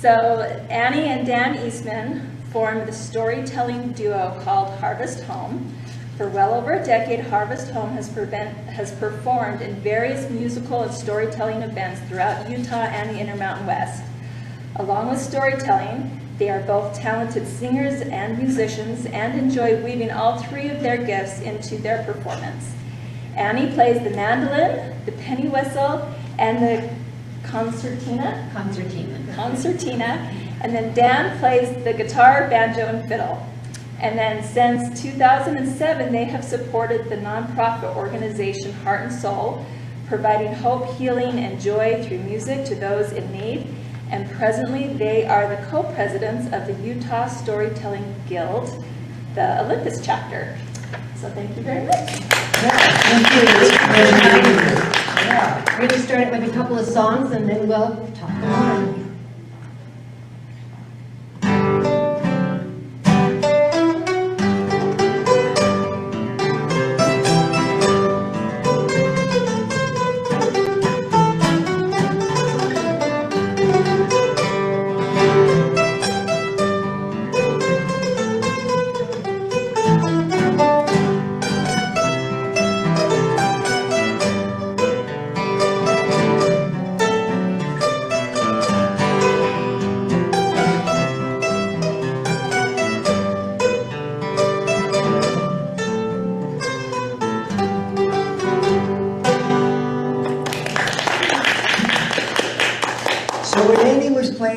So Annie and Dan Eastmond formed the storytelling duo called Harvest Home. For well over a decade, Harvest Home has performed in various musical and storytelling events throughout Utah and the Intermountain West. Along with storytelling, they are both talented singers and musicians and enjoy weaving all three of their gifts into their performance. Annie plays the mandolin, the penny whistle, and the concertina, and then Dan plays the guitar, banjo, and fiddle. And then since 2007, they have supported the nonprofit organization Heart and Soul, providing hope, healing, and joy through music to those in need. And presently, they are the co-presidents of the Utah Storytelling Guild, the Olympus chapter. So thank you very much. Yeah, thank you. Yeah. We're going to start with a couple of songs and then we'll talk more.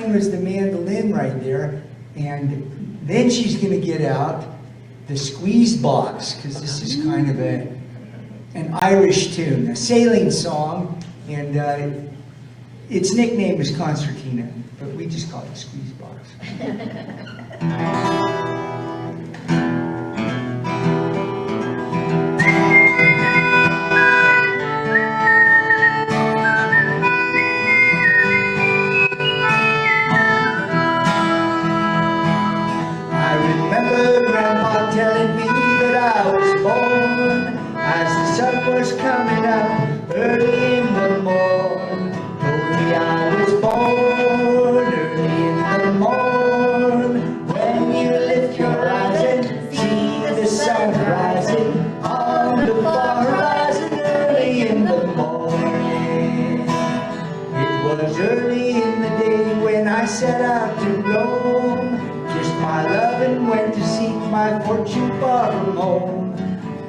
Was the mandolin right there, and then she's going to get out the squeeze box, because this is kind of an Irish tune, a sailing song, and its nickname is concertina, but we just call it the squeeze box. Coming up early in the morn. Told me I was born early in the morn. When you lift your eyes and see the sun rising on the far horizon early in the morning. It was early in the day when I set out to roam. Kissed my love and went to seek my fortune far from home.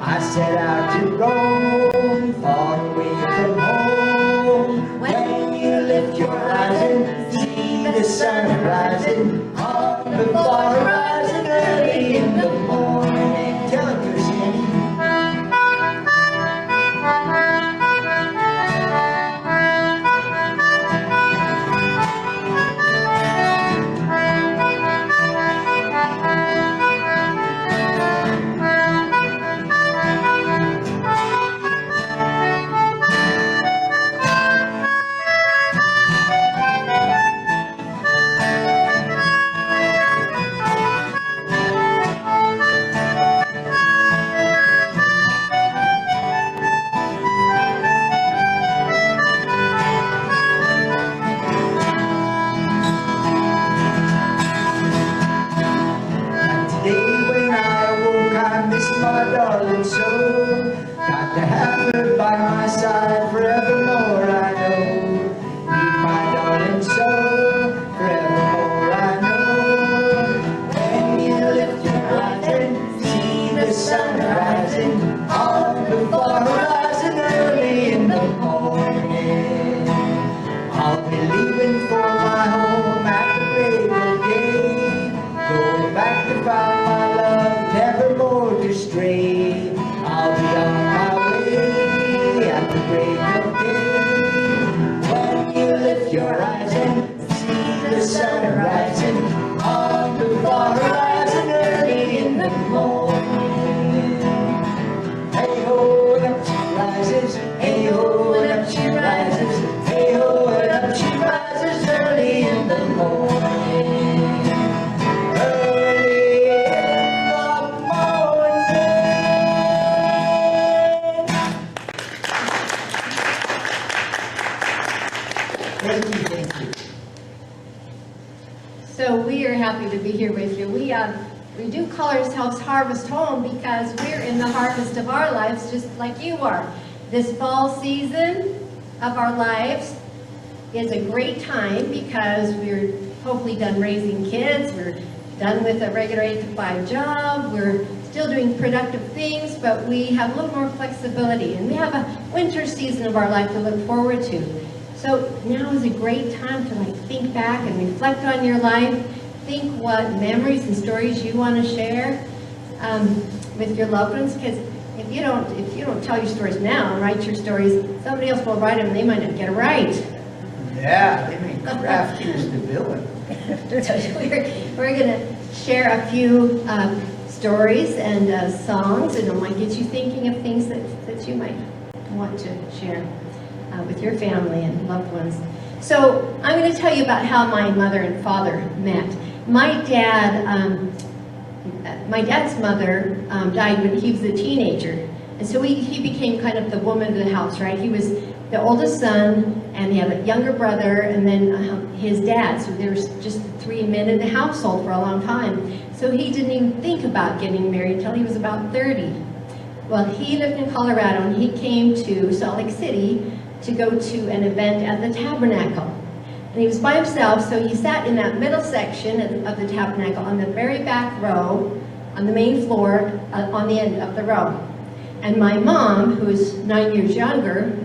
I set out to roam, far away from home. When you lift your eyes and see the sun rising on the far horizon early in the morning. Tell it to us, Annie. My darling soul, got to have her by my side forevermore, I know. Need my darling soul, forevermore, I know. When you lift your eyes and see the sun rising on the far horizon early in the morning, I'll be leaving for my home at the break of day, going back to find my love, never more to stray. I'll be on my way at the break of day. When you lift your eyes and see the sun rising on the far horizon early in the morning. Hey ho, and up she rises. Hey ho, and up she rises. Hey ho, and up she rises early in the morning. we are happy to be here with you. We do call ourselves Harvest Home because we're in the harvest of our lives just like you are. This fall season of our lives is a great time because we're hopefully done raising kids, we're done with a regular 8-to-5 job, we're still doing productive things, but we have a little more flexibility, and we have a winter season of our life to look forward to. So now is a great time to think back and reflect on your life, think what memories and stories you want to share with your loved ones, because if you don't tell your stories now and write your stories, somebody else will write them and they might not get it right. Yeah, they make craft years to build it. So we're going to share a few stories and songs, and it might get you thinking of things that you might want to share with your family and loved ones. So I'm going to tell you about how my mother and father met. My dad's mother died when he was a teenager, and so he became kind of the woman of the house, right? He was the oldest son, and he had a younger brother, and then his dad. So there was just 3 men in the household for a long time. So he didn't even think about getting married until he was about 30. Well, he lived in Colorado, and he came to Salt Lake City to go to an event at the Tabernacle. And he was by himself, so he sat in that middle section of the Tabernacle on the very back row, on the main floor, on the end of the row. And my mom, who was 9 years younger,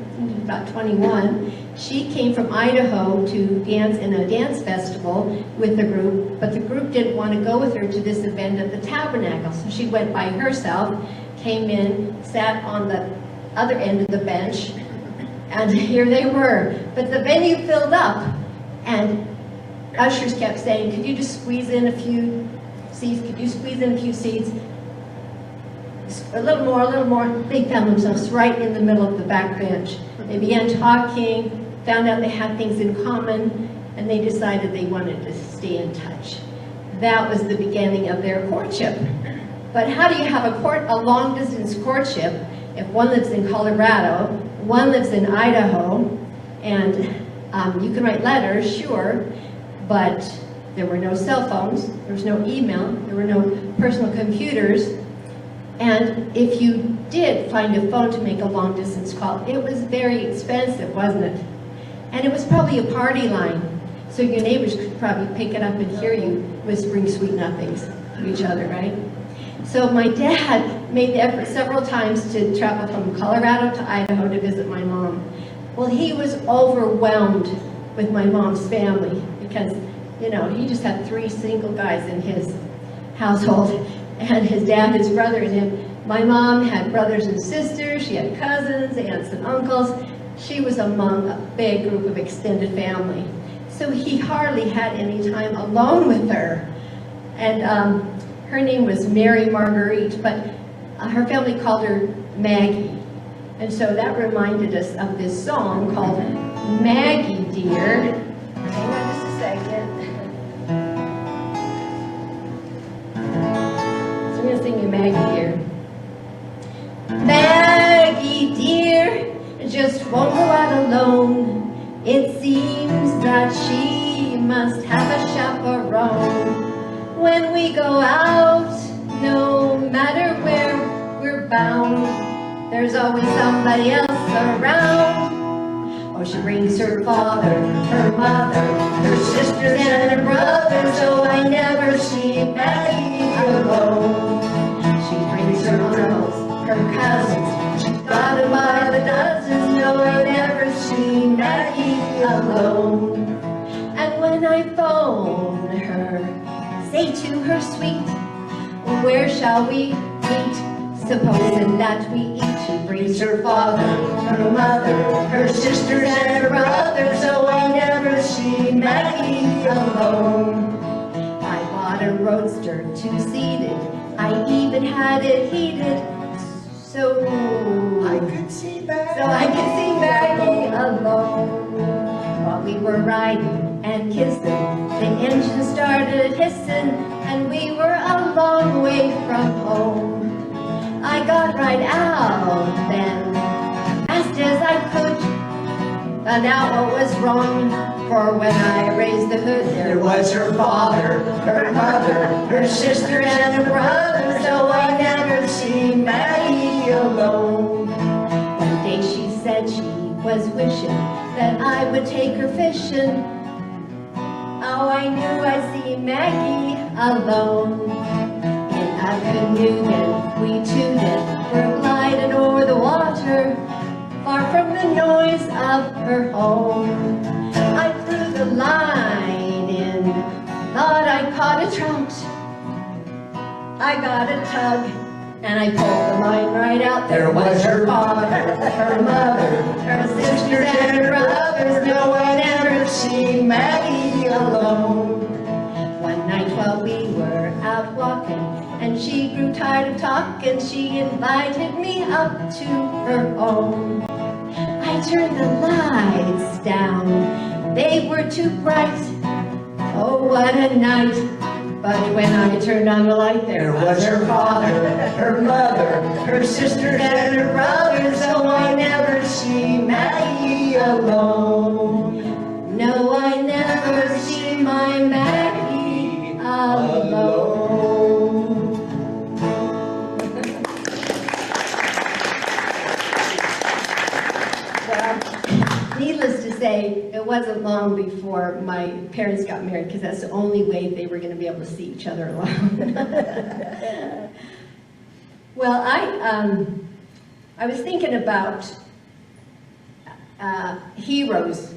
about 21, she came from Idaho to dance in a dance festival with the group, but the group didn't want to go with her to this event at the Tabernacle. So she went by herself, came in, sat on the other end of the bench, and here they were. But the venue filled up, and ushers kept saying, could you just squeeze in a few seats? Could you squeeze in a few seats? A little more, a little more. They found themselves right in the middle of the back bench. They began talking, found out they had things in common, and they decided they wanted to stay in touch. That was the beginning of their courtship. But how do you have a long-distance courtship if one lives in Colorado, one lives in Idaho, and you can write letters, sure, but there were no cell phones, there was no email, there were no personal computers, and if you did find a phone to make a long-distance call, it was very expensive, wasn't it? And it was probably a party line, so your neighbors could probably pick it up and hear you whispering sweet nothings to each other, right? So my dad made the effort several times to travel from Colorado to Idaho to visit my mom. Well, he was overwhelmed with my mom's family because, you know, he just had 3 single guys in his household, and his dad, his brother, and him. My mom had brothers and sisters, she had cousins, aunts and uncles. She was among a big group of extended family. So he hardly had any time alone with her. And her name was Mary Marguerite, but her family called her Maggie. And so that reminded us of this song called Maggie Dear. Hang on just a second. So I'm going to sing you Maggie Dear. Maggie dear just won't go out alone. It seems that she must have a chaperone. When we go out, no matter where we're bound, there's always somebody else around. Oh, she brings her father, her mother, her sisters and her brothers, so I never see Maggie alone. She brings her uncles, her cousins, she's got them by the dozens, no, I never see Maggie alone. And when I phone her, say to her sweet, where shall we meet? Supposing that we eat. She brings her father, her mother, her sisters and her brothers, so I never see Maggie alone. I bought a roadster 2-seated, I even had it heated, so I could see Maggie alone. While we were riding and kissing, the engine started hissing, and we were a long way from home. I got right out then, fast as I could, but Found out what was wrong, for when I raised the hood, There was her father, her mother, her sisters and her brothers, so I never seen Maggie alone. One day she said she was wishing that I would take her fishing. Oh, I knew I'd see Maggie alone. In a canoe then, we two then were gliding over the water, far from the noise of her home. I threw the line in, thought I caught a trout. I got a tug, and I pulled the line right out. There was her father, her mother, her sisters and her brothers, no I never seen Maggie alone. One night while we were out walking, and she grew tired of talking, she invited me up to her home. I turned the lights down, they were too bright. Oh, what a night. But when I turned on the light, There was her father, her mother, her sisters and her brothers, so I never seen Maggie alone. No, I never see my Maggie alone. Well, needless to say, it wasn't long before my parents got married, because that's the only way they were going to be able to see each other alone. Well, I was thinking about heroes.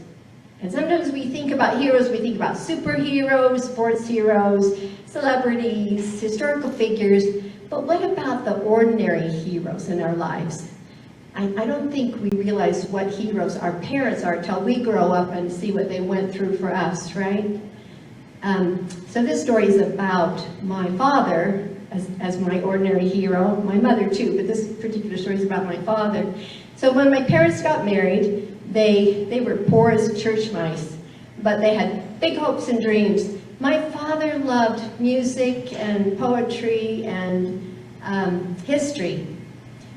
And sometimes we think about heroes, we think about superheroes, sports heroes, celebrities, historical figures, but what about the ordinary heroes in our lives? I don't think we realize what heroes our parents are till we grow up and see what they went through for us, right? So this story is about my father as my ordinary hero, my mother too, but this particular story is about my father. So when my parents got married, they were poor as church mice, but they had big hopes and dreams. My father loved music and poetry and history.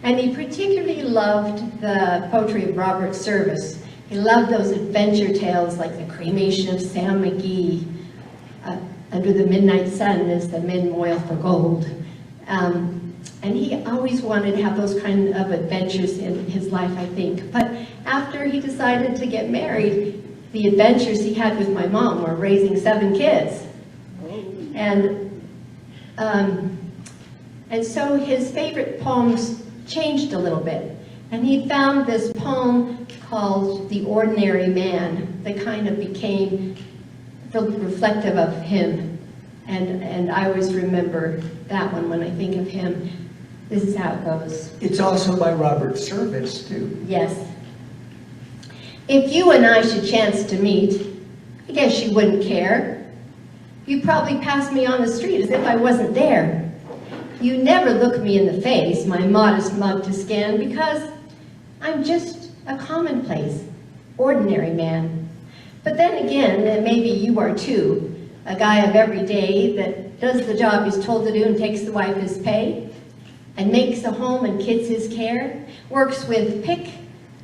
And he particularly loved the poetry of Robert Service. He loved those adventure tales like the cremation of Sam McGee, Under the Midnight Sun as the men moil for gold. And he always wanted to have those kind of adventures in his life, I think. But after he decided to get married, the adventures he had with my mom were raising 7 kids. And so his favorite poems changed a little bit. And he found this poem called The Ordinary Man that kind of became reflective of him. And I always remember that one when I think of him. This is how it goes. It's also by Robert Service, too. Yes. If you and I should chance to meet, I guess you wouldn't care. You'd probably pass me on the street as if I wasn't there. You never look me in the face, my modest mug to scan, because I'm just a commonplace, ordinary man. But then again, and maybe you are too, a guy of every day that does the job he's told to do and takes the wife his pay, and makes a home and kids his care, works with pick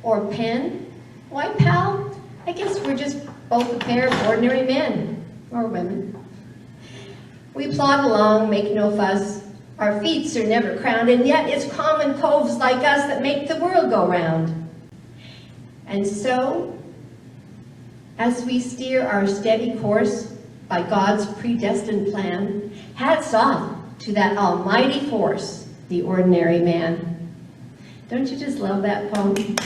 or pen. Why, pal, I guess we're just both a pair of ordinary men, or women. We plod along, make no fuss. Our feats are never crowned, and yet it's common coves like us that make the world go round. And so, as we steer our steady course by God's predestined plan, hats off to that almighty force, the ordinary man. Don't you just love that poem? Just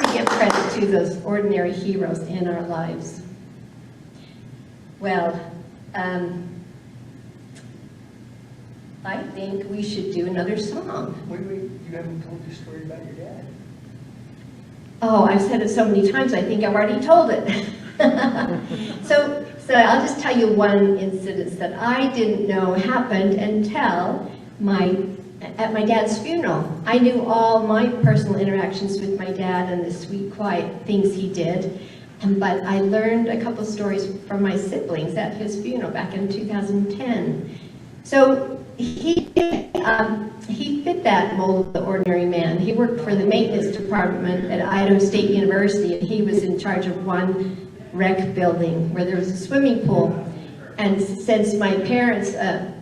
to give credit to those ordinary heroes in our lives. Well, I think we should do another song. Wait, you haven't told the story about your dad. Oh, I've said it so many times, I think I've already told it. So I'll just tell you one incident that I didn't know happened until at my dad's funeral. I knew all my personal interactions with my dad and the sweet, quiet things he did. But I learned a couple stories from my siblings at his funeral back in 2010. So he fit that mold of the ordinary man. He worked for the maintenance department at Idaho State University, and he was in charge of one rec building where there was a swimming pool. And since my parents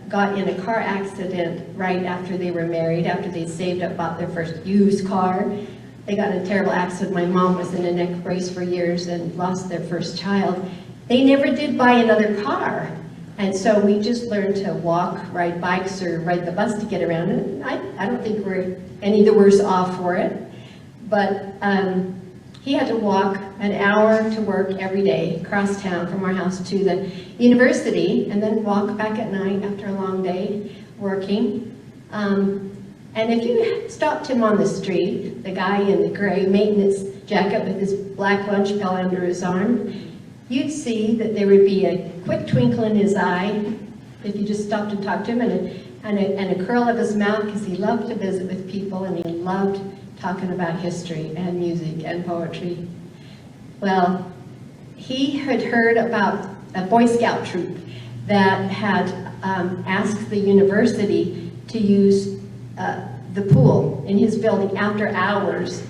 got in a car accident right after they were married, after they saved up, bought their first used car, they got in a terrible accident. My mom was in a neck brace for years and lost their first child. They never did buy another car. And so we just learned to walk, ride bikes, or ride the bus to get around. And I don't think we're any the worse off for it. But he had to walk an hour to work every day across town from our house to the university, and then walk back at night after a long day working. And if you stopped him on the street, the guy in the gray maintenance jacket with his black lunch pail under his arm, you'd see that there would be a quick twinkle in his eye if you just stopped and talked to him, and a curl of his mouth, because he loved to visit with people, and he loved talking about history and music and poetry. Well, he had heard about a Boy Scout troop that had asked the university to use the pool in his building after hours.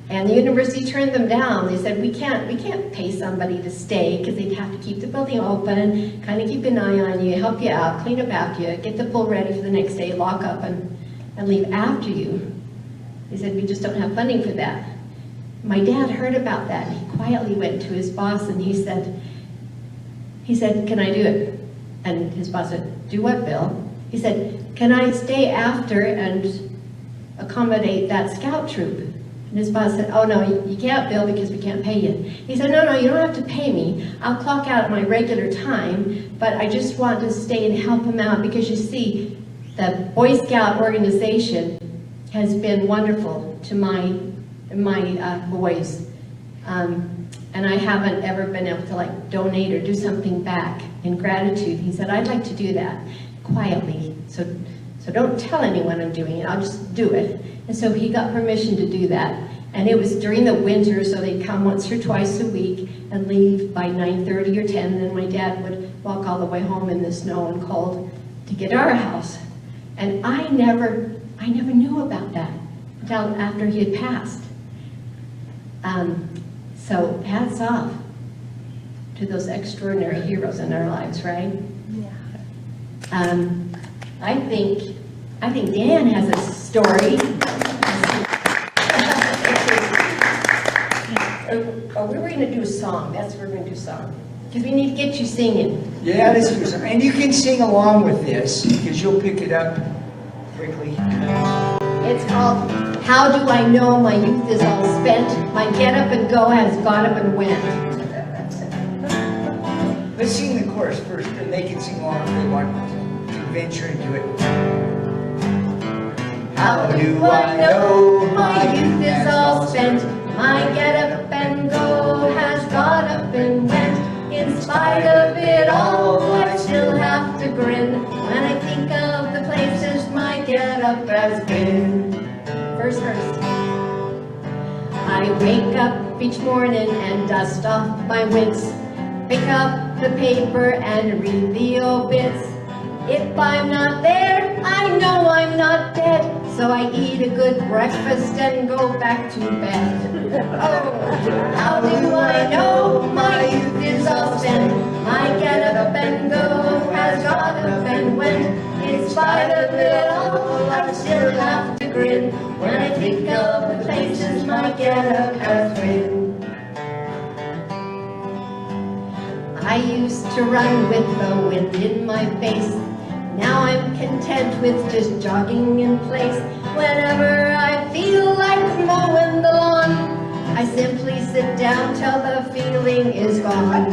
And the university turned them down. They said, we can't pay somebody to stay, because they'd have to keep the building open, kind of keep an eye on you, help you out, clean up after you, get the pool ready for the next day, lock up and leave after you. They said, we just don't have funding for that. My dad heard about that, and he quietly went to his boss and he said, can I do it? And his boss said, do what, Bill? He said, can I stay after and accommodate that scout troop? And his boss said, oh no, you can't, Bill, because we can't pay you. He said, no, you don't have to pay me. I'll clock out at my regular time, but I just want to stay and help him out, because you see, the Boy Scout organization has been wonderful to my boys. And I haven't ever been able to donate or do something back in gratitude. He said, I'd like to do that quietly. So don't tell anyone I'm doing it, I'll just do it. And so he got permission to do that. And it was during the winter, so they'd come once or twice a week and leave by 9:30 or 10, and then my dad would walk all the way home in the snow and cold to get to our house. And I never knew about that until after he had passed. So hats off to those extraordinary heroes in our lives, right? Yeah. I think Dan has a story. We were going to do a song. That's what we're going to do, a song. Because we need to get you singing. Yeah, let's do something. And you can sing along with this, because you'll pick it up quickly. It's called How Do I Know My Youth Is All Spent? My Get Up and Go Has Got Up and Went. Let's sing the chorus first, and they can sing along if they want to venture into it. How do I know my youth is all spent? My get up and go has got up and went. In spite of it all, I still have to grin when I think of the places my get up has been. First verse. I wake up each morning and dust off my wits, pick up the paper and read the obits. If I'm not there, I know I'm not dead, so I eat a good breakfast and go back to bed. Oh, how do I know my youth is all spent? My get up and go has got up and went. In spite of it all, I still have to grin when I think of the places my get up has been. I used to run with the wind in my face. Now I'm content with just jogging in place. Whenever I feel like mowing the lawn, I simply sit down till the feeling is gone.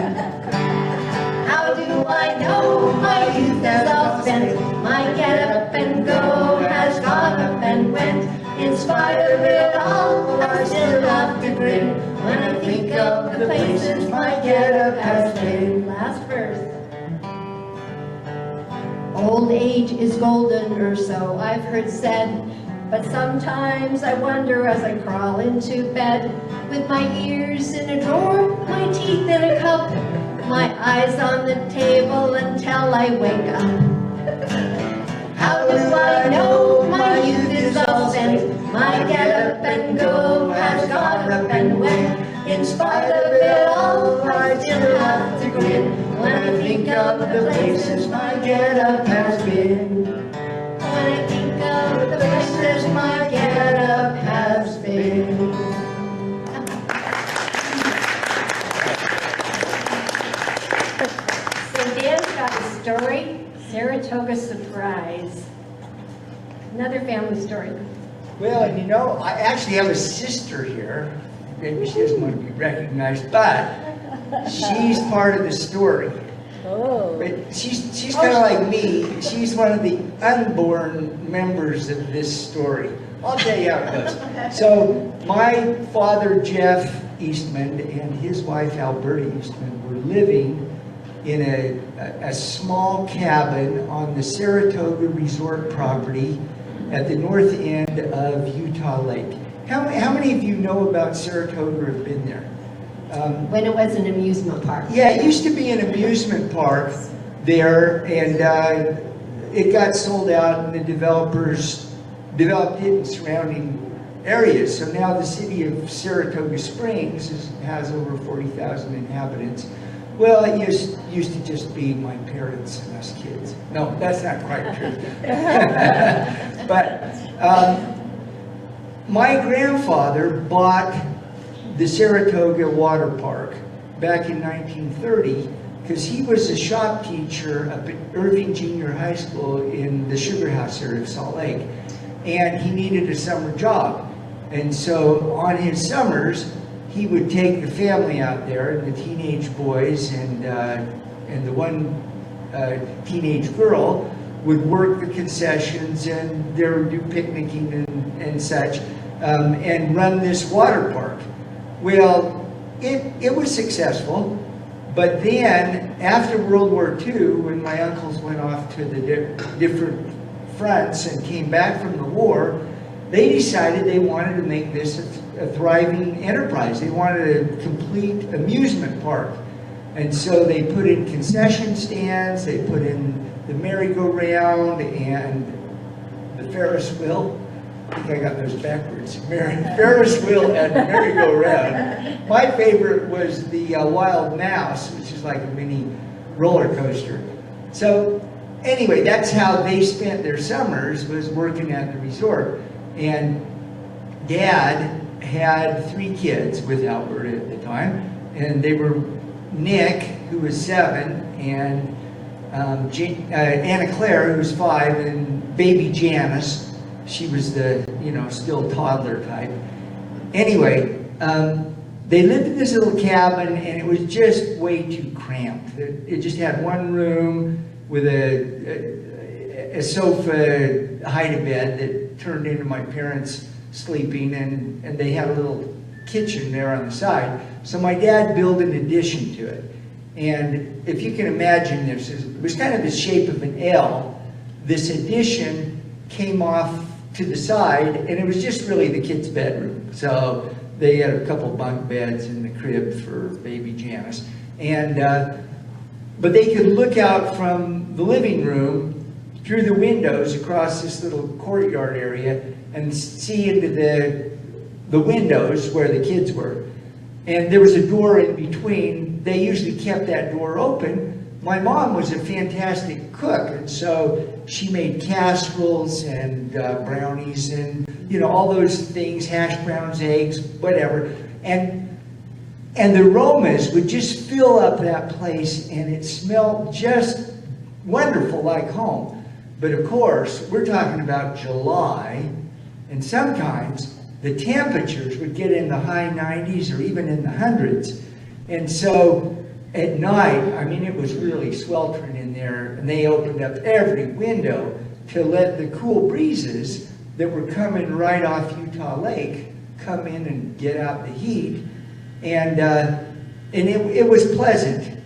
How do I know my youth is all spent? My get up and go has got up and went. In spite of it all, I still have to grin when I think of the places my get up has been. Last verse. Old age is golden, or so I've heard said, but sometimes I wonder as I crawl into bed, with my ears in a drawer, my teeth in a cup, my eyes on the table until I wake up. How do I know my youth is all spent? My get up and go has gone up and went. In spite of it all, I still have to grin when I think of the places my get up has been. When I think of the places my get up has been. So Dan's got a story, Saratoga Surprise. Another family story. Well, and you know, I actually have a sister here. Maybe she doesn't want to be recognized, but she's part of the story. Oh. But she's kind of like me. She's one of the unborn members of this story. I'll tell you how it goes. So my father, Jeff Eastmond, and his wife, Alberta Eastmond, were living in a small cabin on the Saratoga Resort property at the north end of Utah Lake. How many of you know about Saratoga or have been there? When it was an amusement park. Yeah, it used to be an amusement park there, and it got sold out, and the developers developed it in surrounding areas. So now the city of Saratoga Springs has over 40,000 inhabitants. Well, it used to just be my parents and us kids. No, that's not quite true. But my grandfather bought the Saratoga Water Park back in 1930 because he was a shop teacher up at Irving Junior High School in the Sugar House area of Salt Lake, and he needed a summer job. And so on his summers, he would take the family out there, and the teenage boys and the one teenage girl would work the concessions, and they would do picnicking and such, and run this water park. Well, it was successful, but then after World War II, when my uncles went off to the different fronts and came back from the war, they decided they wanted to make this a thriving enterprise. They wanted a complete amusement park. And so they put in concession stands, they put in the merry-go-round and the Ferris wheel. I think I got those backwards. Ferris wheel and merry-go-round. My favorite was the Wild Mouse, which is like a mini roller coaster. So anyway, that's how they spent their summers, was working at the resort. And Dad had 3 kids with Alberta at the time, and they were Nick, who was 7, and Anna Claire, who was 5, and baby Janice. She was the, still toddler type. Anyway, they lived in this little cabin, and it was just way too cramped. It just had one room with a sofa hide-a-bed that turned into my parents' sleeping, and they had a little kitchen there on the side. So my dad built an addition to it. And if you can imagine this, it was kind of the shape of an L. This addition came off to the side, and it was just really the kids' bedroom. So they had a couple bunk beds in the crib for baby Janice. And but they could look out from the living room through the windows across this little courtyard area and see into the windows where the kids were. And there was a door in between. They usually kept that door open. My mom was a fantastic cook, and so she made casseroles and brownies and all those things, hash browns, eggs, whatever. And the aromas would just fill up that place, and it smelled just wonderful, like home. But of course, we're talking about July, and sometimes the temperatures would get in the high 90s or even in the hundreds. And so at night, it was really sweltering in there, and they opened up every window to let the cool breezes that were coming right off Utah Lake come in and get out the heat. And it was pleasant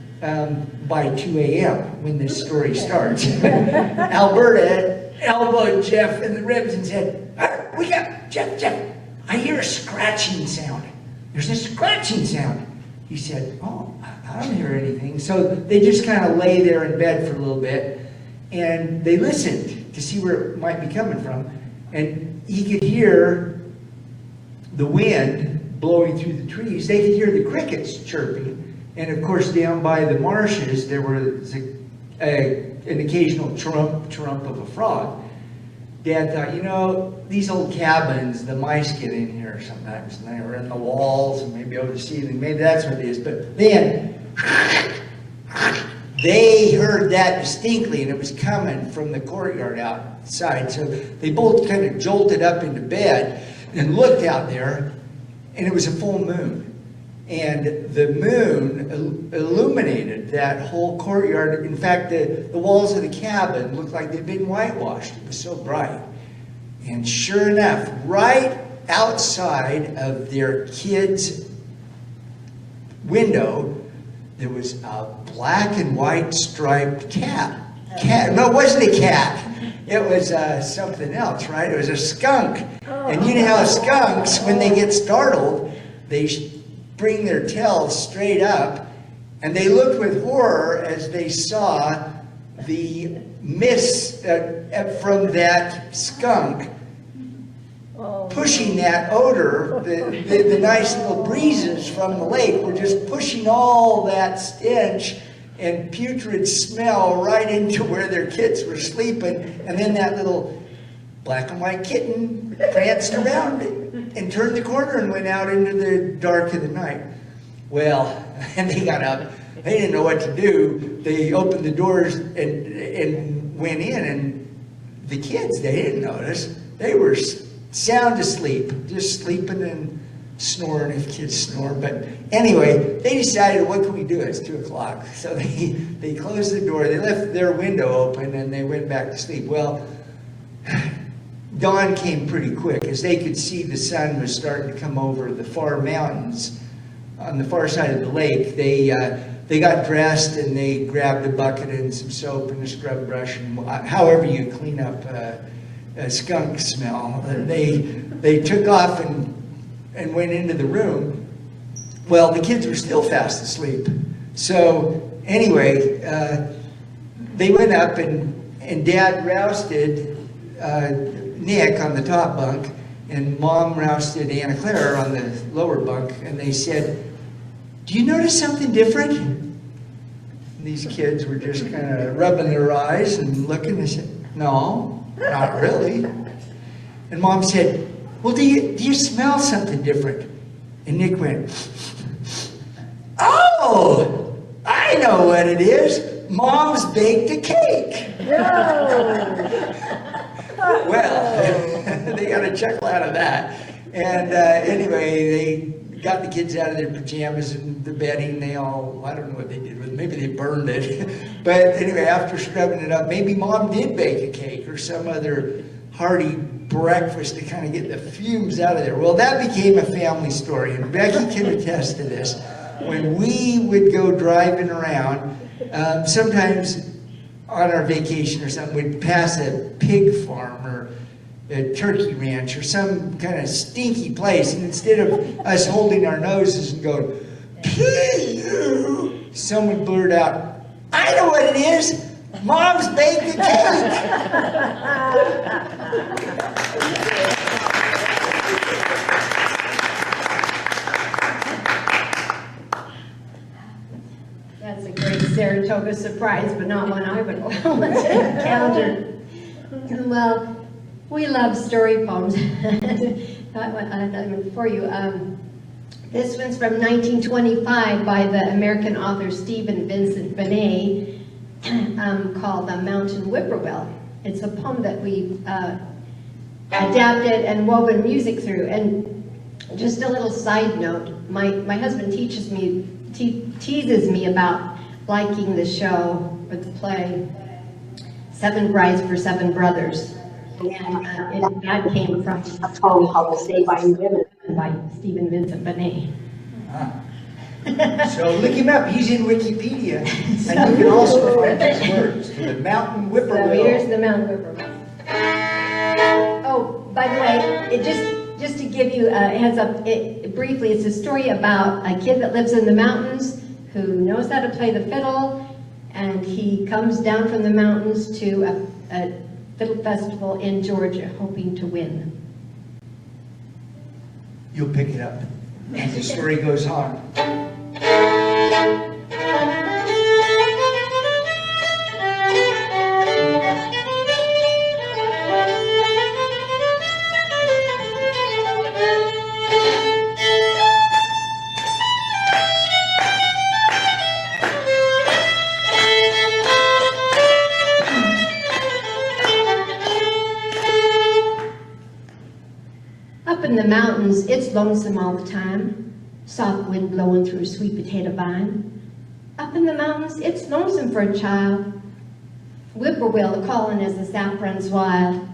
by 2 a.m. when this story starts. Alberta elbowed Jeff in the ribs and said, "We got Jeff, I hear a scratching sound. There's a scratching sound." He said, "Oh, I don't hear anything." So they just kind of lay there in bed for a little bit. and they listened to see where it might be coming from, and he could hear the wind blowing through the trees. They could hear the crickets chirping, and of course down by the marshes there was an occasional chirp of a frog. Dad thought, you know, these old cabins, the mice get in here sometimes, and they're in the walls and maybe over the ceiling. Maybe that's what it is. But then they heard that distinctly, and it was coming from the courtyard outside. So they both kind of jolted up into bed and looked out there, and it was a full moon. And the moon illuminated that whole courtyard. In fact, the walls of the cabin looked like they'd been whitewashed. It was so bright. And sure enough, right outside of their kids' window, there was a black and white striped cat. No, it wasn't a cat. It was something else, right? It was a skunk. And you know how skunks, when they get startled, they bring their tails straight up, and they looked with horror as they saw the mist from that skunk pushing that odor. The nice little breezes from the lake were just pushing all that stench and putrid smell right into where their kids were sleeping, and then that little black and white kitten pranced around it and turned the corner and went out into the dark of the night. Well, and they got up. They didn't know what to do. They opened the doors and went in, and the kids, they didn't notice. They were sound asleep, just sleeping and snoring if kids snore. But anyway, they decided, what can we do? It's 2 o'clock. So they closed the door. They left their window open, and they went back to sleep. Well, dawn came pretty quick. As they could see, the sun was starting to come over the far mountains on the far side of the lake. They got dressed, and they grabbed a bucket and some soap and a scrub brush, and however you clean up a skunk smell. They took off and went into the room. Well, the kids were still fast asleep. So anyway, they went up, and Dad rousted Nick on the top bunk, and Mom rousted Anna Claire on the lower bunk, and they said, "Do you notice something different?" And these kids were just kind of rubbing their eyes and looking and said, "No, not really." And Mom said, "Well, do you smell something different?" And Nick went, "Oh, I know what it is. Mom's baked a cake." Well, they got a chuckle out of that. And anyway, they got the kids out of their pajamas and the bedding. They all, I don't know what they did with it. Maybe they burned it. But anyway, after scrubbing it up, maybe Mom did bake a cake or some other hearty breakfast to kind of get the fumes out of there. Well, that became a family story, and Becky can attest to this. When we would go driving around, sometimes on our vacation or something, we'd pass a pig farm or a turkey ranch or some kind of stinky place, and instead of us holding our noses and going, "Phew," someone blurted out, "I know what it is. Mom's baked a cake." That's a great Saratoga surprise, but not one I would want to encounter. Well, we love story poems. Got one for you. This one's from 1925 by the American author Stephen Vincent Benet, called The Mountain Whippoorwill. It's a poem that we adapted and woven music through. And just a little side note, my husband teases me about liking the show or the play 7 Brides for 7 Brothers. And that came from a poem called The Sabine Women by Stephen Vincent Benet. So look him up. He's in Wikipedia. And you can also find his words. The Mountain Whippoorwill. So here's the Mountain Whippoorwill. Oh, by the way, just to give you a heads up, briefly, it's a story about a kid that lives in the mountains who knows how to play the fiddle, and he comes down from the mountains to a fiddle festival in Georgia, hoping to win. You'll pick it up as the story goes on. Up in the mountains, it's lonesome all the time. Soft wind blowing through a sweet potato vine. Up in the mountains, it's lonesome for a child. Whippoorwill a-calling as the sap runs wild.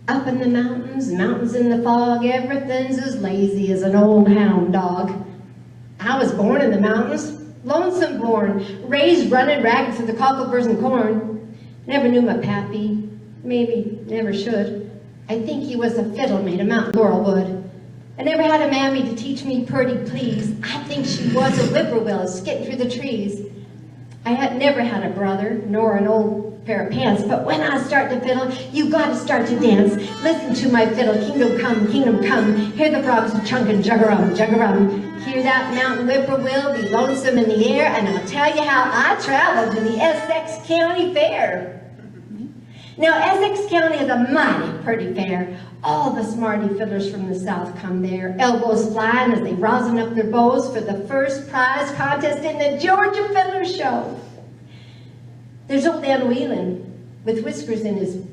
Up in the mountains, mountains in the fog, everything's as lazy as an old hound dog. I was born in the mountains, lonesome born, raised running ragged through the cockleburrs and corn. Never knew my pappy, maybe never should. I think he was a fiddle made of mountain laurel wood. I never had a mammy to teach me purty please. I think she was a whippoorwill skitting through the trees. I had never had a brother, nor an old pair of pants, but when I start to fiddle, you gotta start to dance. Listen to my fiddle, kingdom come, hear the frogs chunkin' jug-a-rum, jug-a-rum. Hear that mountain whippoorwill be lonesome in the air, and I'll tell you how I traveled to the Essex County Fair. Now, Essex County is a mighty pretty fair. All the smarty fiddlers from the south come there, elbows flying as they rosin up their bows for the first prize contest in the Georgia Fiddler Show. There's old Dan Whelan with whiskers in his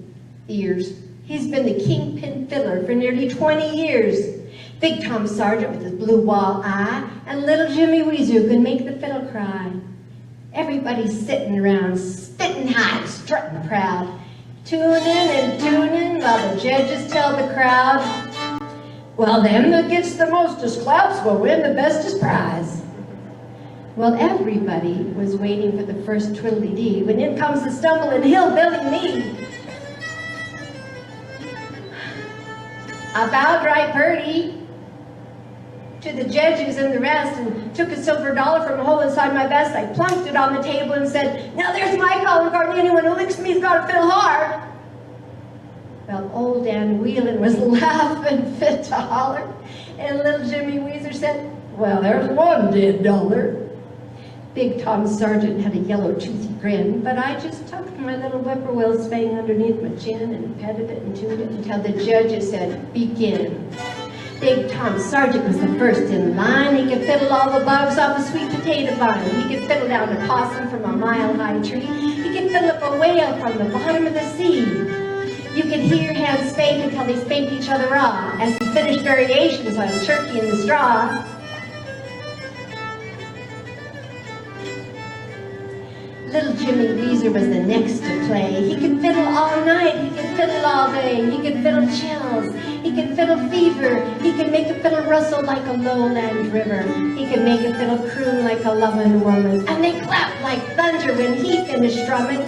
ears. He's been the kingpin fiddler for nearly 20 years. Big Tom Sargent with his blue wall eye, and little Jimmy Weezer who can make the fiddle cry. Everybody's sitting around, spitting high, and strutting proud. Tuning and tuning while the judges tell the crowd, well, them that gets the mostest claps will win the bestest prize. Well, everybody was waiting for the first twiddly-dee when in comes the stumbling hillbilly me. I bowed right purty to the judges and the rest and took a silver dollar from a hole inside my vest. I plunked it on the table and said, now there's my calling card. Anyone who licks me's got to fiddle hard. Well, old Dan Whelan was laughing fit to holler. And little Jimmy Weezer said, well, there's one dead dollar. Big Tom Sargent had a yellow toothy grin, but I just tucked my little whippoorwill spang underneath my chin and petted it and tuned it until the judges said, begin. Big Tom Sargent was the first in line. He could fiddle all the bugs off a sweet potato vine. He could fiddle down a possum from a mile-high tree. He could fiddle up a whale from the bottom of the sea. You could hear hands spank until they spanked each other off as he finished variations on turkey in the straw. Little Jimmy Weezer was the next to play. He could fiddle all night, he could fiddle all day, he could fiddle chills, he could fiddle fever, he could make a fiddle rustle like a lowland river, he could make a fiddle croon like a loving woman, and they clapped like thunder when he finished strumming.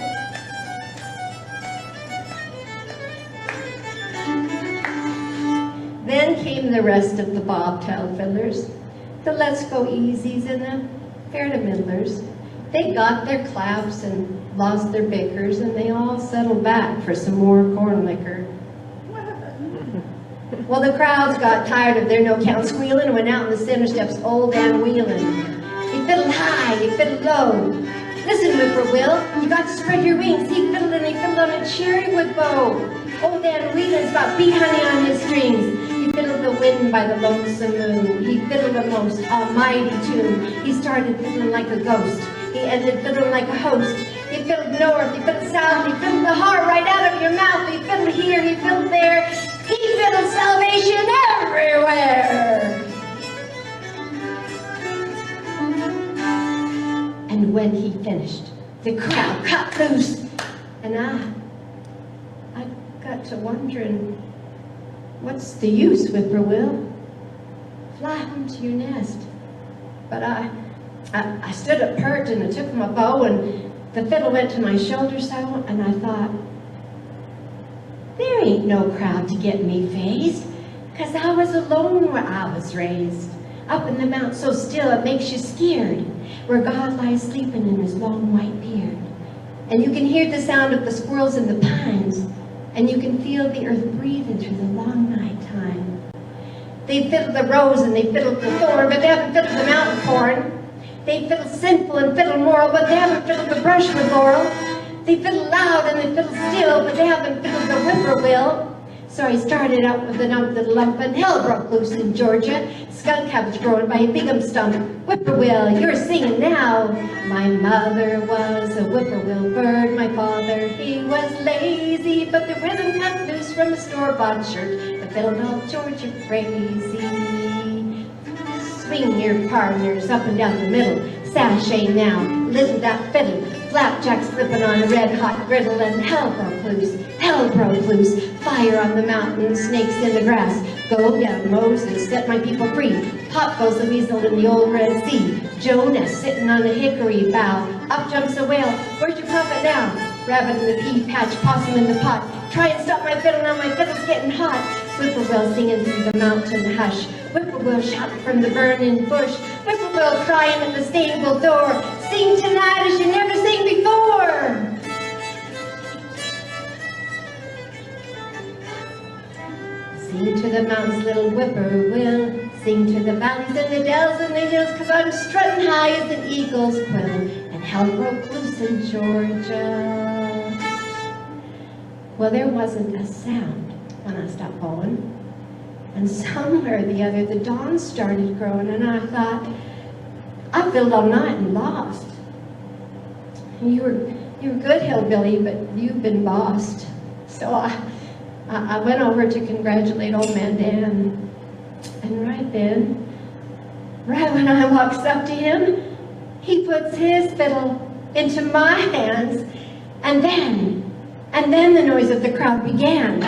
Then came the rest of the bobtail fiddlers, the let's go easies and the fair to middlers. They got their claps and lost their bickers, and they all settled back for some more corn liquor. Well, the crowds got tired of their no-count squealing and went out in the center steps, old Dan Whelan. He fiddled high, he fiddled low. Listen, whippoorwill, you got to spread your wings. He fiddled and he fiddled on a cherrywood bow. Old Dan Whelan's got bee honey on his strings. He fiddled the wind by the lonesome moon. He fiddled a most almighty tune. He started fiddling like a ghost. He ended fiddling like a host. He fiddled north, he fiddled south, he fiddled the heart right out of your mouth. He fiddled here, he fiddled there. He fiddled salvation everywhere. And when he finished, the crowd cut loose. And I got to wondering, what's the use, whippoorwill? Fly home to your nest. But I stood up pert and I took my bow and the fiddle went to my shoulder so, and I thought, there ain't no crowd to get me phased, 'cause I was alone where I was raised, up in the mount so still it makes you scared, where God lies sleeping in his long white beard. And you can hear the sound of the squirrels in the pines, and you can feel the earth breathing through the long night time. They fiddle the rose and they fiddle the thorn, but they haven't fiddled the mountain corn. They fiddle sinful and fiddle moral, but they haven't fiddled the brush with laurel. They fiddle loud and they fiddle still, but they haven't fiddled the whippoorwill. So I started out with an ump little lump, and hell broke loose in Georgia. Skunk cabbage growing by a bigum stump. Whippoorwill, you're singing now. My mother was a whippoorwill bird. My father, he was lazy, but the rhythm cut loose from a store-bought shirt. The fiddle all Georgia crazy. Swing your partners up and down the middle. Sashay now, little that fiddle. Flapjack slipping on a red-hot griddle, and hell broke loose. Fire on the mountain, snakes in the grass. Go down, Moses, set my people free. Pop goes the weasel in the old Red Sea. Jonah sitting on a hickory bough. Up jumps a whale. Where's your prophet now? Rabbit in the pea patch, possum in the pot. Try and stop my fiddle now, my fiddle's getting hot. Whippoorwill singing through the mountain hush. Whippoorwill shouting from the burning bush. Whippoorwill crying at the stable door. Sing tonight as you never sang before. Sing to the mountains, little whippoorwill. Sing to the valleys and the dells and the hills, 'cause I'm strutting high as an eagle's quill, and hell broke loose in Georgia. Well, there wasn't a sound when I stopped bowling. And somewhere or the other, the dawn started growing, and I thought, I fiddled all night and lost. You were good, hillbilly, but you've been bossed. So I went over to congratulate old man Dan. And right then, right when I walks up to him, he puts his fiddle into my hands, and then the noise of the crowd began.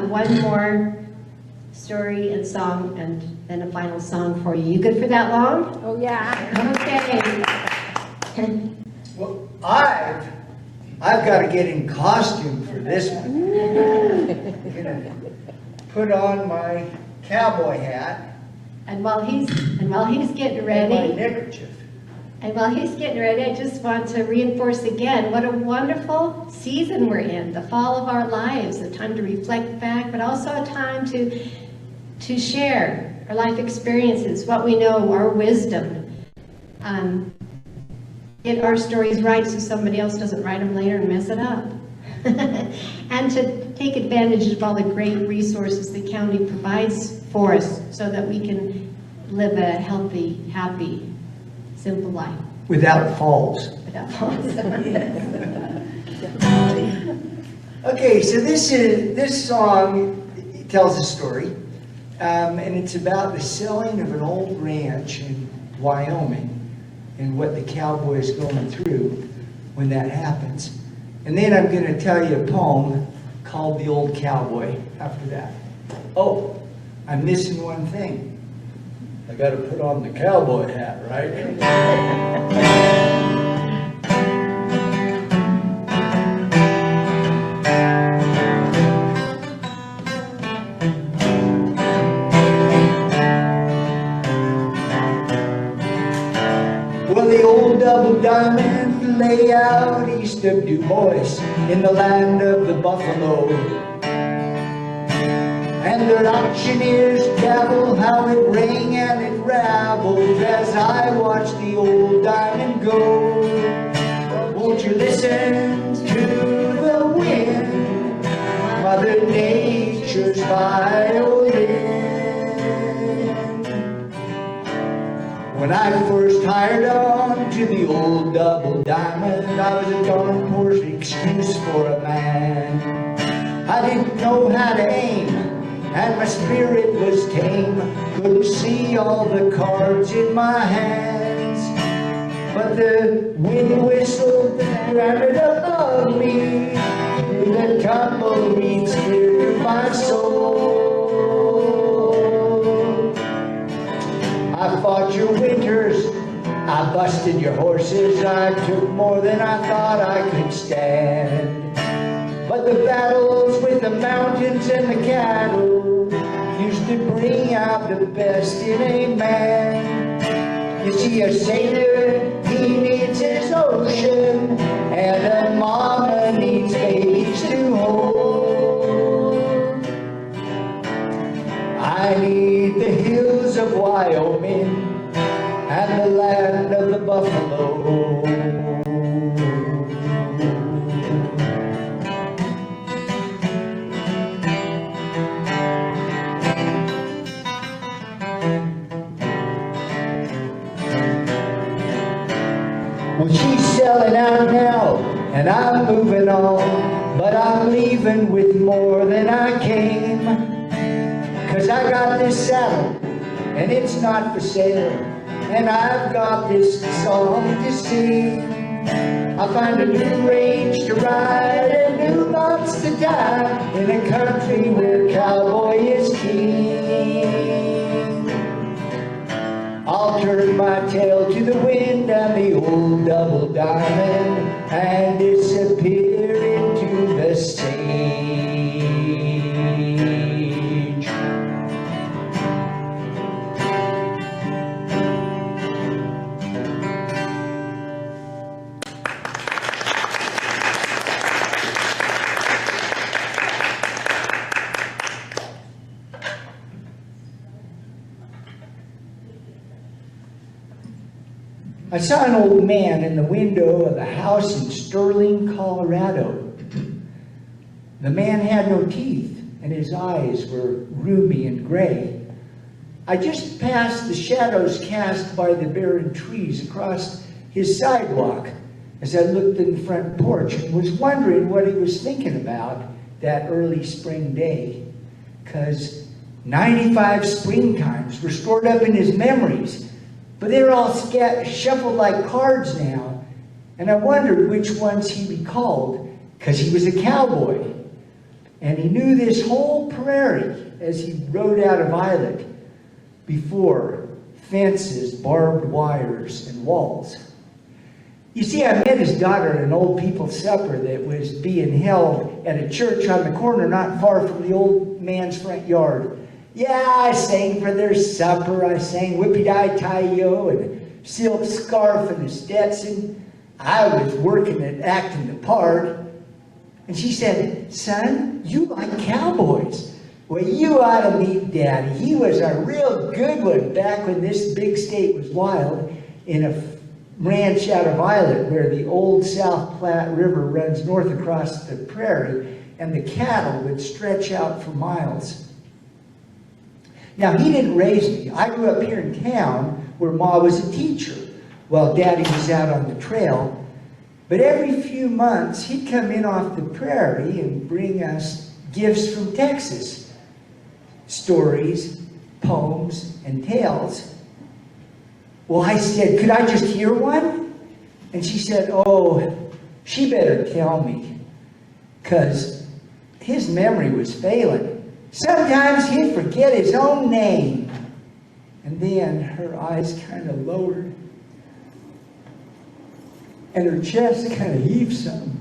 One more story and song, and then a final song for you. You good for that long? Oh, yeah. Okay. Well, I've got to get in costume for this one. I'm gonna put on my cowboy hat And while he's getting and ready, my neckerchief. I just want to reinforce again what a wonderful season we're in, the fall of our lives, a time to reflect back, but also a time to share our life experiences, what we know, our wisdom. Get our stories right so somebody else doesn't write them later and mess it up. And to take advantage of all the great resources the county provides for us so that we can live a healthy, happy, simple life. Without falls. Without falls. Okay, so this song tells a story, and it's about the selling of an old ranch in Wyoming and what the cowboy is going through when that happens. And then I'm going to tell you a poem called The Old Cowboy after that. Oh, I'm missing one thing. I got to put on the cowboy hat, right? Well, the old double diamond lay out east of Du Bois in the land of the buffalo. And their auctioneers gabble how it rang and it rabbled as I watched the old diamond go. Won't you listen to the wind, Mother Nature's violin? When I first hired on to the old double diamond, I was a darn poor excuse for a man. I didn't know how to aim, and my spirit was tame. Couldn't see all the cards in my hands. But the wind whistled and rammed above me. The tumbleweed scared my soul. I fought your winters, I busted your horses, I took more than I thought I could stand. But the battles with the mountains and the cattle used to bring out the best in a man. You see, a sailor, he needs his ocean, and a mama needs babies to hold. I need the hills of Wyoming and the land of the buffalo. Well, she's selling out now, and I'm moving on, but I'm leaving with more than I came. 'Cause I got this saddle, and it's not for sale, and I've got this song to sing. I find a new range to ride and new knots to tie in a country where cowboy is king. I'll turn my tail to the wind and the old double diamond and disappear into the sage. I saw an old man in the window of a house in Sterling, Colorado. The man had no teeth, and his eyes were rheumy and gray. I just passed the shadows cast by the barren trees across his sidewalk as I looked in the front porch and was wondering what he was thinking about that early spring day, because 95 springtimes were stored up in his memories. But they're all shuffled like cards now, and I wondered which ones he recalled, because he was a cowboy, and he knew this whole prairie as he rode out of Violet before fences, barbed wires, and walls. You see, I met his daughter at an old people's supper that was being held at a church on the corner not far from the old man's front yard. Yeah, I sang for their supper. I sang Whippy-Di-Tie-Yo and a silk scarf and a Stetson. I was working at acting the part. And she said, "Son, you like cowboys. Well, you ought to meet Daddy. He was a real good one back when this big state was wild in a ranch out of Violet where the old South Platte River runs north across the prairie and the cattle would stretch out for miles." Now, he didn't raise me. I grew up here in town where Ma was a teacher while Daddy was out on the trail. But every few months, he'd come in off the prairie and bring us gifts from Texas. Stories, poems, and tales. Well, I said, "Could I just hear one?" And she said, "Oh, she better tell me," because his memory was failing. Sometimes he'd forget his own name. And then her eyes kind of lowered. And her chest kind of heaved some.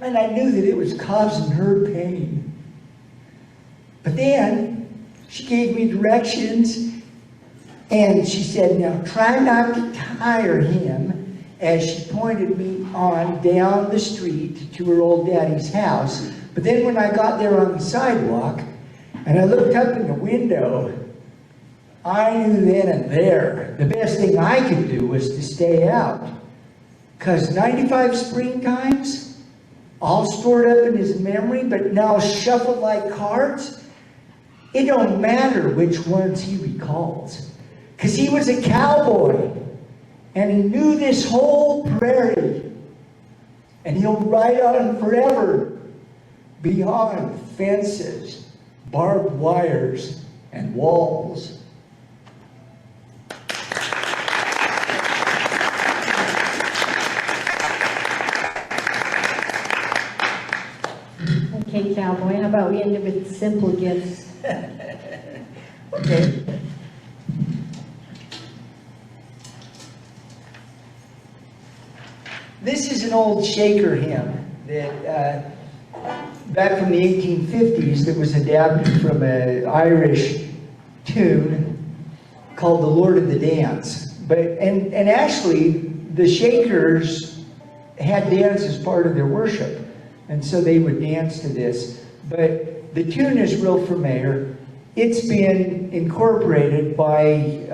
And I knew that it was causing her pain. But then she gave me directions. And she said, "Now try not to tire him," as she pointed me on down the street to her old daddy's house. But then when I got there on the sidewalk, and I looked up in the window, I knew then and there the best thing I could do was to stay out. Because 95 springtimes, all stored up in his memory, but now shuffled like cards, it don't matter which ones he recalls. because he was a cowboy and he knew this whole prairie, and he'll ride on forever beyond fences, barbed wires, and walls. Okay, cowboy, how about we end it with simple gifts? Okay. This is an old Shaker hymn that, back from the 1850s, that was adapted from an Irish tune called "The Lord of the Dance." And actually, the Shakers had dance as part of their worship, and so they would dance to this. But the tune is real familiar. It's been incorporated by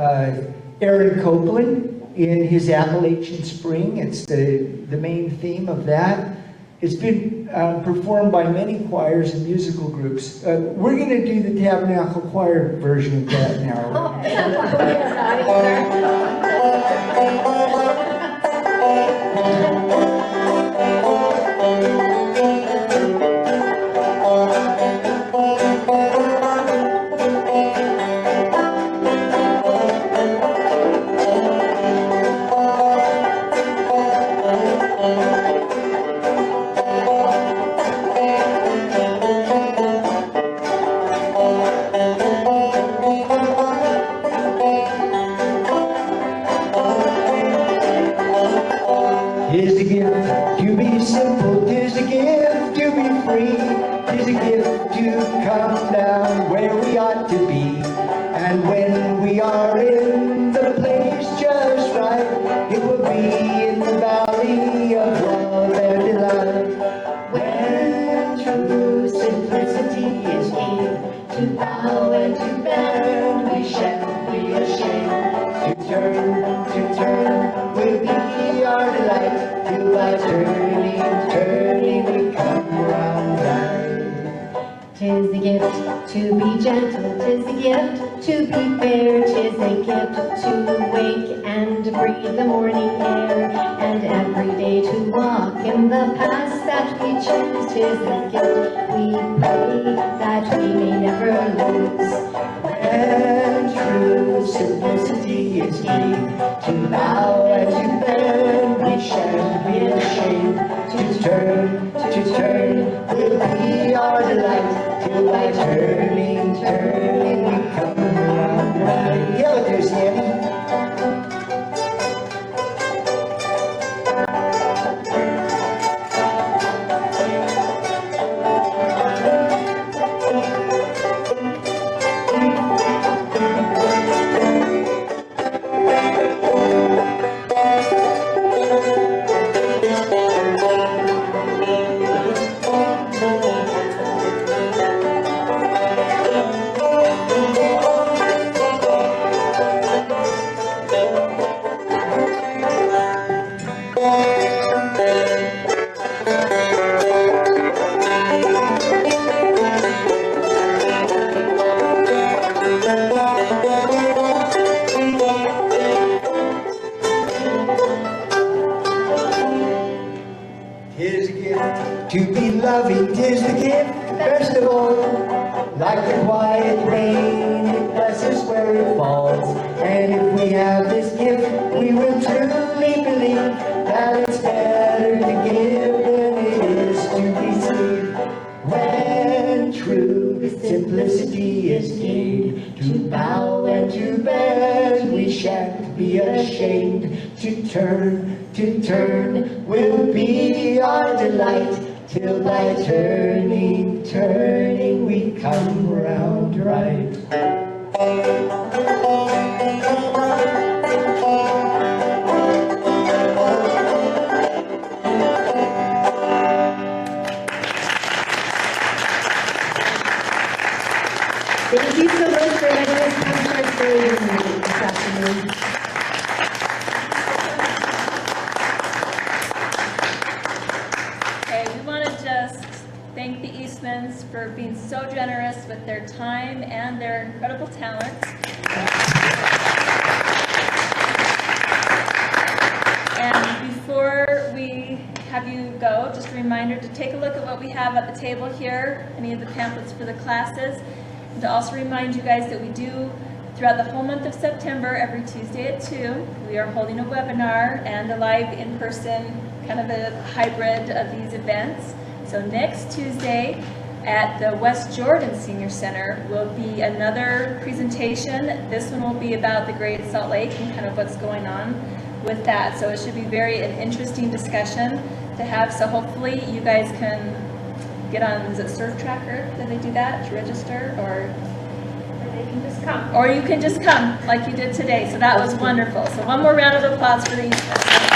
Aaron Copland in his Appalachian Spring. It's the main theme of that. It's been performed by many choirs and musical groups. We're going to do the Tabernacle Choir version of that now. Tis a gift to be simple, tis a gift to be free, tis a gift to come down where we ought to be. And when we are in the place just right, it will be in the valley of love and delight. When true simplicity is gained, to bow and to bend, we shan't be ashamed. To turn will be our delight. Till by turning, we come round right. Tis the gift to be gentle, tis the gift to be fair, tis a gift to wake and breathe the morning air, and every day to walk in the paths that we choose. Tis a gift we pray that we may never lose. When true simplicity is gained, to bow and to bend, we shan't be ashamed. To turn will be our delight, till by turning, we come around right. Yeah, but there's Sammy. Tis a gift to be loving, tis the gift best of all. Like the quiet rain, it blesses where it falls. And if we have this gift, we will truly believe that it's better to give than it is to receive. When true simplicity is gained, to bow and to bend, we shan't be ashamed. To turn will be our delight, till by turning, we come round right. Thank you so much for letting us come to our story this afternoon. Okay, we want to just thank the Eastmonds for being so generous with their time and their incredible talents. go, just a reminder to take a look at what we have at the table here, any of the pamphlets for the classes, and to also remind you guys that we do, throughout the whole month of September, every Tuesday at 2, we are holding a webinar and a live in-person, kind of a hybrid of these events. So next Tuesday at the West Jordan Senior Center will be another presentation. This one will be about the Great Salt Lake and kind of what's going on with that. So it should be an interesting discussion to have. So hopefully you guys can get on, is it Surf Tracker? Did they do that to register? Or they can just come. Or you can just come like you did today. So that was wonderful. So one more round of applause for these.